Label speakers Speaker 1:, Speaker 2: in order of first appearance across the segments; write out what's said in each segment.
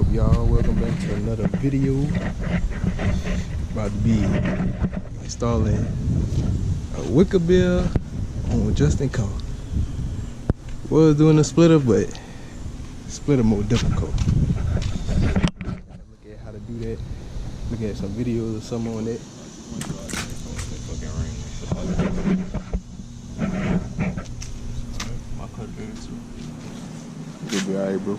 Speaker 1: up, y'all? Welcome back to another video. About to be installing a wicker bill on Justin car. Was doing a splitter, but splitter more difficult. Look at how to do that. Look at some videos or something on that. You'll be alright, bro.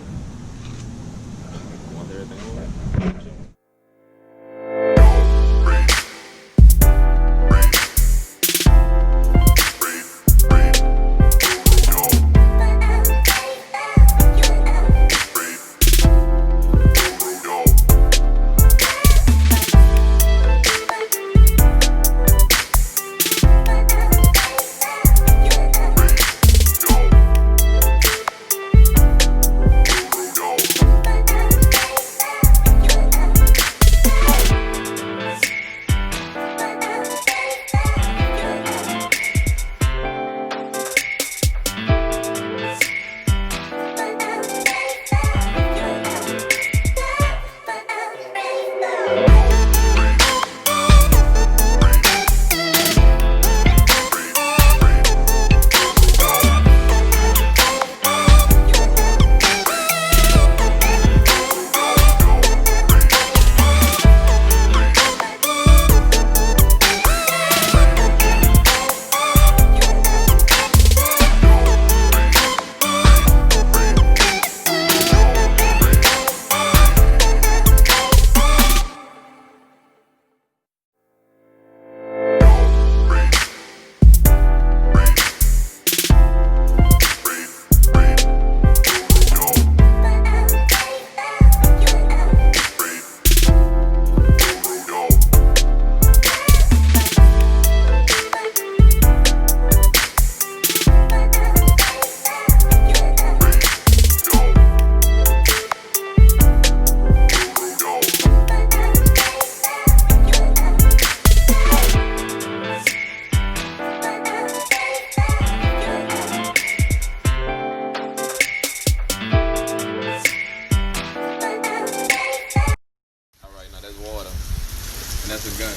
Speaker 2: That's a gun.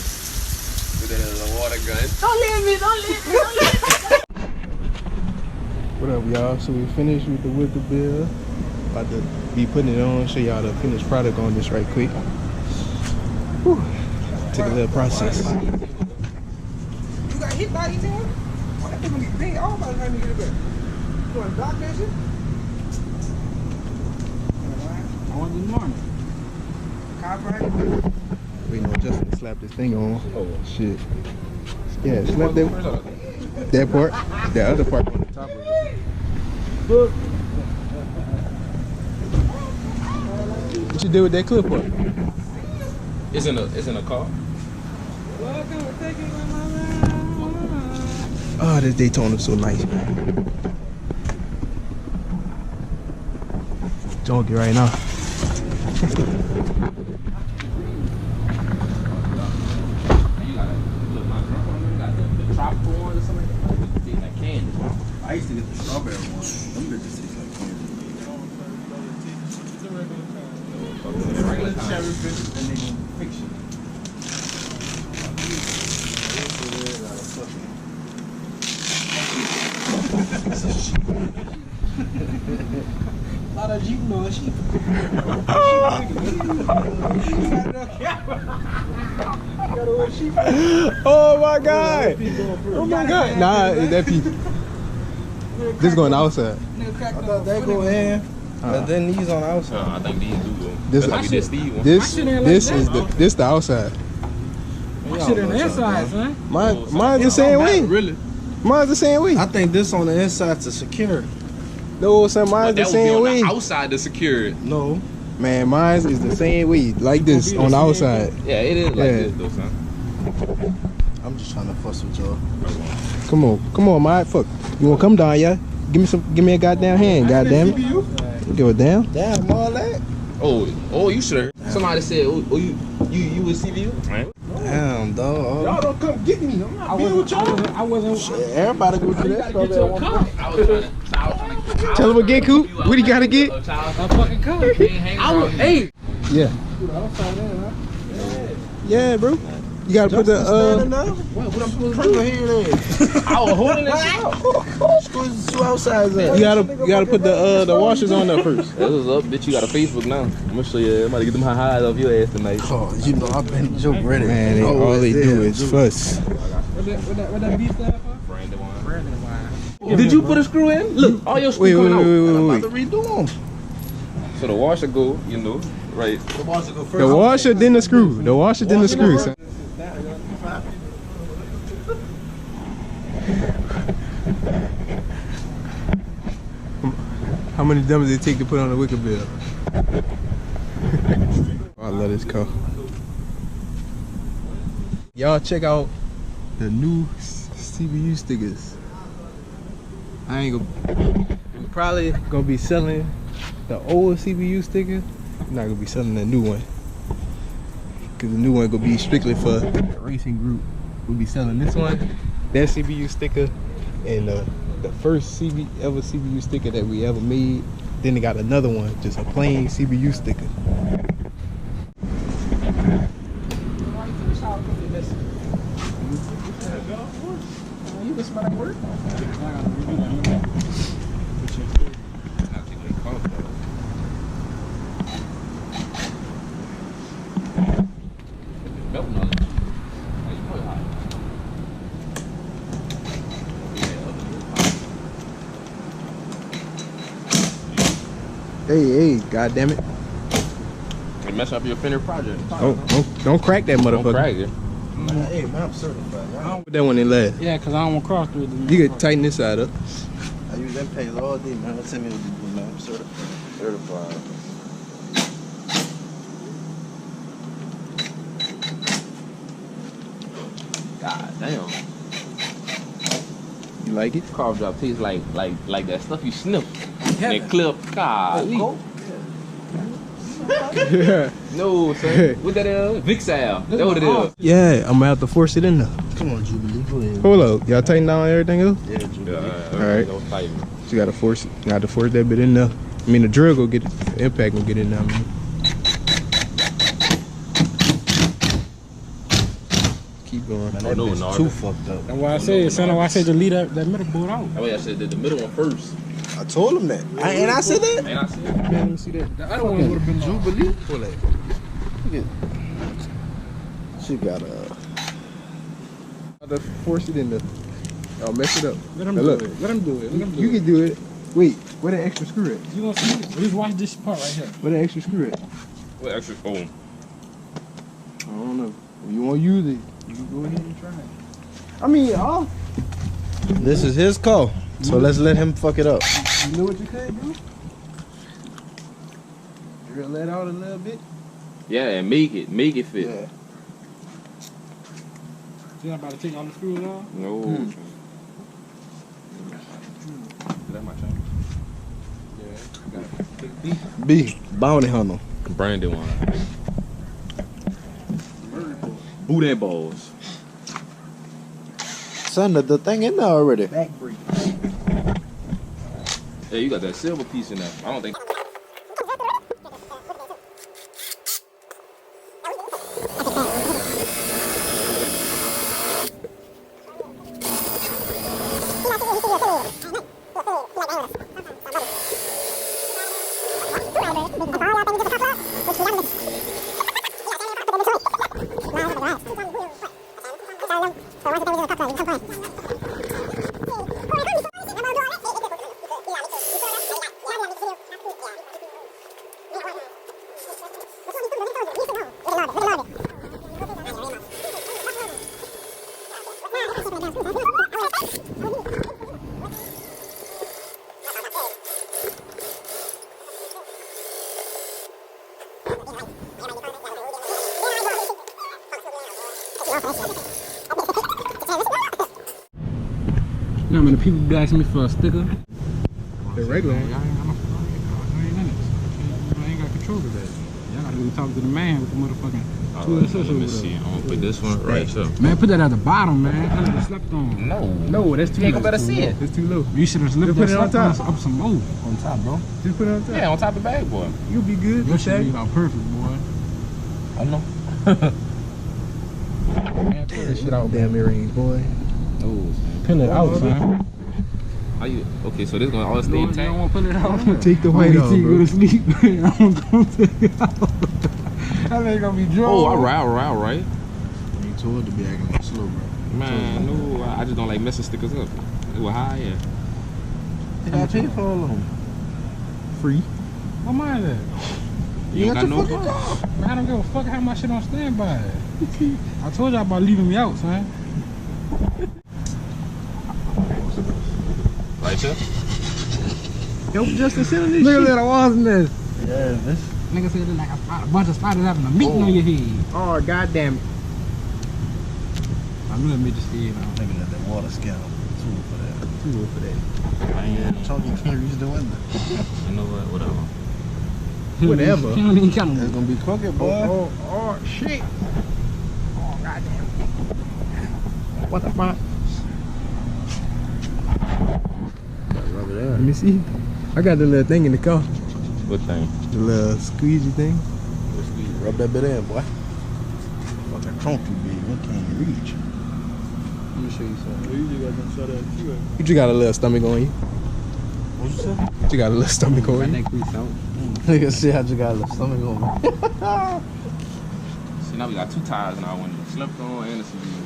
Speaker 2: Put that as a water gun.
Speaker 3: Don't leave me, don't leave me, don't leave me.
Speaker 1: What up, y'all? So we finished with the wicker bill. About to be putting it on, show y'all the finished product on this right quick. Whew. Took a little process.
Speaker 3: You got hit by each one? Oh, that thing gonna get big. All about to let me get it back. You want to block that shit? On the morning. Copyright.
Speaker 1: Waiting on Justin to slap this thing on. Oh shit. Yeah, slap that part. The other part on the top of it. What you do with that clip on?
Speaker 2: It's in a car.
Speaker 1: Oh, this Daytona so nice, man. Junkie right now.
Speaker 4: I used to get the strawberry ones. Them bitches taste like candy. The regular cherry bitches, and they gonna fix you.
Speaker 3: A lot of Jeep noise. Sheep.
Speaker 1: Oh my god! Oh my god! Nah, that people. This going outside.
Speaker 4: I thought they go in, but then these on the outside.
Speaker 2: I think these do go.
Speaker 1: This is the outside.
Speaker 3: My shit in the inside, son.
Speaker 1: Mine's the same way.
Speaker 4: Really?
Speaker 1: Mine's the same way.
Speaker 4: I think this on the inside to secure.
Speaker 1: No, son, mine's the same way.
Speaker 2: Outside to secure it.
Speaker 4: No.
Speaker 1: Man, mine's is the same way, like this on the outside.
Speaker 2: Yeah, it is like this though, son.
Speaker 4: I'm just trying to fuss with y'all.
Speaker 1: Come on, my fuck. You wanna come down, yeah? Give me a goddamn hand, goddamn it. Give a damn.
Speaker 4: Damn, all that.
Speaker 2: Oh, you should have. Somebody said, you with CBU? Right.
Speaker 4: Damn, dog.
Speaker 3: Y'all don't come get me. I'm not being with y'all. I wasn't.
Speaker 4: Shit, everybody go to that.
Speaker 3: Get your car.
Speaker 2: I was trying to
Speaker 1: Tell him again, Coop. What he gotta get?
Speaker 3: A fucking car. Hey.
Speaker 1: Yeah. Yeah, bro. You gotta put the
Speaker 2: What I'm supposed to do? I was holding that shit out.
Speaker 4: Screws two outsides
Speaker 1: you gotta put the washers on there first.
Speaker 2: Hey, what's up, bitch? You got a Facebook now. I'm gonna show you. I'm about to get them high highs off your ass tonight.
Speaker 4: Oh, you know I've been joke ready.
Speaker 1: Man, all they do is fuss.
Speaker 3: What that beef stand for?
Speaker 2: Brandon wine.
Speaker 3: Brandon wine.
Speaker 2: Did you put a screw in? Look, all your screws coming out.
Speaker 4: I'm about to redo them.
Speaker 2: So the washer go, you know, right?
Speaker 4: The washer go first.
Speaker 1: The washer, then the screw. The washer, then the screw. Son. How many dummies it take to put on the wicker bill? I love this car. Y'all check out the new CBU stickers. I ain't gonna. We probably gonna be selling the old CBU sticker. We're not gonna be selling the new one, cause the new one gonna be strictly for the racing group. We'll be selling this one, that CBU sticker, and the first ever CBU sticker that we ever made. Then they got another one, just a plain CBU sticker.
Speaker 3: You can smell that work?
Speaker 1: Hey, god damn it.
Speaker 2: You mess up your fender project.
Speaker 1: Don't crack that motherfucker.
Speaker 2: Don't crack it.
Speaker 4: Hey, man, I'm certified.
Speaker 1: Put that one in last.
Speaker 3: Yeah, because I don't want to cross through it.
Speaker 1: You can tighten this side up.
Speaker 4: I use them pays all day, man. Tell me what to do, man. I'm certified.
Speaker 2: God damn.
Speaker 1: You like it?
Speaker 2: Carb drop tastes like that stuff you sniff. And clip. God. No, son. What that is? Vixal. That's what it is.
Speaker 1: Yeah, I'm gonna have to force it in there.
Speaker 4: Come on, Jubilee. Go ahead.
Speaker 1: Hold up. Y'all tighten down everything else?
Speaker 4: Yeah, Jubilee.
Speaker 1: Alright. So you gotta force it. You gotta force that bit in there. I mean, the drill go get it. The impact will get in there, man. Keep going.
Speaker 4: Man, that bitch too fucked up.
Speaker 3: That's why I said, son, why I said to leave that middle board out.
Speaker 2: That's why I said the middle one first.
Speaker 4: I told him that. And I said that?
Speaker 2: Ain't I said?
Speaker 1: Man, let me see that.
Speaker 3: The other one would have been
Speaker 4: Jubilee.
Speaker 1: Pull that.
Speaker 4: Look at. She got
Speaker 1: Gotta force it in there. I'll mess it up.
Speaker 3: Let him
Speaker 1: Now
Speaker 3: do
Speaker 1: look.
Speaker 3: it. Let him do it. Let him do
Speaker 1: You
Speaker 3: it.
Speaker 1: can do it. Wait, where the extra screw at?
Speaker 3: You gonna see it? Just watch this part right here.
Speaker 1: Where the extra screw at?
Speaker 2: What extra phone?
Speaker 1: I don't know. If you want to use it, you can go ahead and try it. I mean,
Speaker 4: This is his call. So let's let him fuck it up.
Speaker 1: you know what you could do? Drill that out a little bit.
Speaker 2: Yeah, and make it fit.
Speaker 4: Yeah.
Speaker 3: You not about to take all the screws off?
Speaker 2: No. That my channel.
Speaker 4: B. Bounty hunter.
Speaker 2: Brandon one. Who that balls?
Speaker 4: Son, the thing in there already.
Speaker 1: Back break.
Speaker 2: Yeah, you got that silver piece in there. I don't think.
Speaker 3: You know how many people be asking me for a sticker?
Speaker 1: The regular one.
Speaker 3: I ain't got control of that. I gotta go talk to the man with the motherfucking
Speaker 2: Let me see. I'm gonna put this one right here.
Speaker 3: Man, put that at the bottom, man. I never slept on.
Speaker 2: No,
Speaker 3: that's too
Speaker 2: you ain't
Speaker 3: low.
Speaker 2: gonna better see it.
Speaker 1: It's too low.
Speaker 3: You should have lifted
Speaker 1: Put
Speaker 3: that
Speaker 1: it on
Speaker 3: slept
Speaker 1: top.
Speaker 3: up some more.
Speaker 4: On top, bro.
Speaker 1: Just put it on top.
Speaker 2: Yeah, on top of the bag, boy.
Speaker 1: You'll be good.
Speaker 3: Your shit be about perfect, boy.
Speaker 2: I know.
Speaker 3: Man, put that shit out,
Speaker 1: Damn earrings, boy.
Speaker 2: Oh,
Speaker 3: Pin it out, son.
Speaker 2: how you? Okay, so this gonna all stay
Speaker 3: You don't
Speaker 2: intact.
Speaker 3: want to put it out?
Speaker 1: Take the white off,
Speaker 3: Go
Speaker 1: bro.
Speaker 3: to sleep. I'm gonna take it out. That ain't gonna be drunk.
Speaker 2: Oh, alright.
Speaker 4: You told to be acting slow, bro.
Speaker 2: Man, no, I just don't like messing stickers up. It was high, yeah.
Speaker 4: You got pay for all of them.
Speaker 1: Free.
Speaker 3: What mine is that?
Speaker 2: You ain't got no car.
Speaker 3: Man, I don't give a fuck how my shit on standby. I told y'all about leaving me out, son.
Speaker 2: Right here.
Speaker 1: Yo, Justin, sit on this shit. Look at that wasp nest.
Speaker 4: Yeah, this.
Speaker 3: Nigga said it's like a bunch of spiders having a meeting on your head.
Speaker 1: Oh, goddamn it.
Speaker 3: I knew it made you scared now.
Speaker 4: Nigga let that water scan him. Too low for that.
Speaker 1: Too low for that.
Speaker 4: Yeah, Chunky can't reach the window.
Speaker 2: You know what? Whatever.
Speaker 1: Whatever.
Speaker 3: He don't even count
Speaker 4: It's
Speaker 3: them.
Speaker 4: gonna be crooked, boy.
Speaker 1: Oh, shit. Oh, goddamn. What the fuck?
Speaker 4: Rub it
Speaker 1: Let
Speaker 4: in.
Speaker 1: me see. I got the little thing in the car.
Speaker 2: What thing?
Speaker 1: The little squeegee thing.
Speaker 4: Rub that bit in, boy. Fucking trunk too big. You can't reach.
Speaker 1: Let me show you something. You just got a little stomach on you.
Speaker 4: What you say?
Speaker 1: You got a little stomach on you.
Speaker 4: Nigga said I just got a little stomach on me.
Speaker 2: See, now we got two tires in our window. Slept on and a CBU.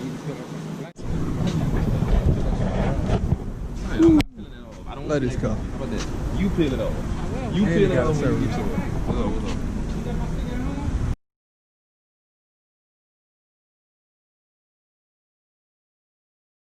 Speaker 2: I'm not peeling it off. I don't
Speaker 1: Let this
Speaker 2: like
Speaker 1: go.
Speaker 2: How about that? You peel it off. You
Speaker 1: And
Speaker 2: peel
Speaker 1: it
Speaker 2: it
Speaker 1: got
Speaker 2: off
Speaker 1: a
Speaker 2: when you
Speaker 1: service.
Speaker 2: get yours. What's up?